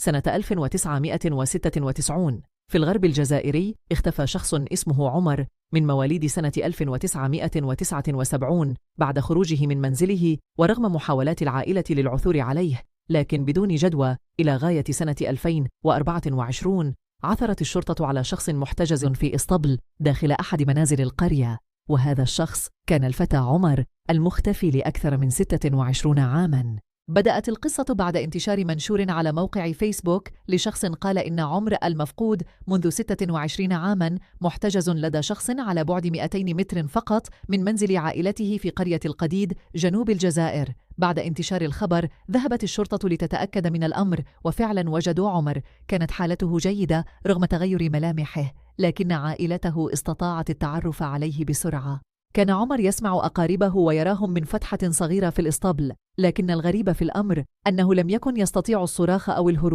سنة 1996. في الغرب الجزائري اختفى شخص اسمه عمر من مواليد سنة 1979 بعد خروجه من منزله ورغم محاولات العائلة للعثور عليه، لكن بدون جدوى. إلى غاية سنة 2024 عثرت الشرطة على شخص محتجز في إسطبل داخل أحد منازل القرية، وهذا الشخص كان الفتى عمر المختفي لأكثر من 26 عاماً. بدأت القصة بعد انتشار منشور على موقع فيسبوك لشخص قال إن عمر المفقود منذ 26 عاماً محتجز لدى شخص على بعد 200 متر فقط من منزل عائلته في قرية القديد جنوب الجزائر. بعد انتشار الخبر ذهبت الشرطة لتتأكد من الأمر، وفعلاً وجدوا عمر. كانت حالته جيدة رغم تغير ملامحه، لكن عائلته استطاعت التعرف عليه بسرعة. كان عمر يسمع أقاربه ويراهم من فتحة صغيرة في الإسطبل، لكن الغريب في الأمر أنه لم يكن يستطيع الصراخ أو الهروب.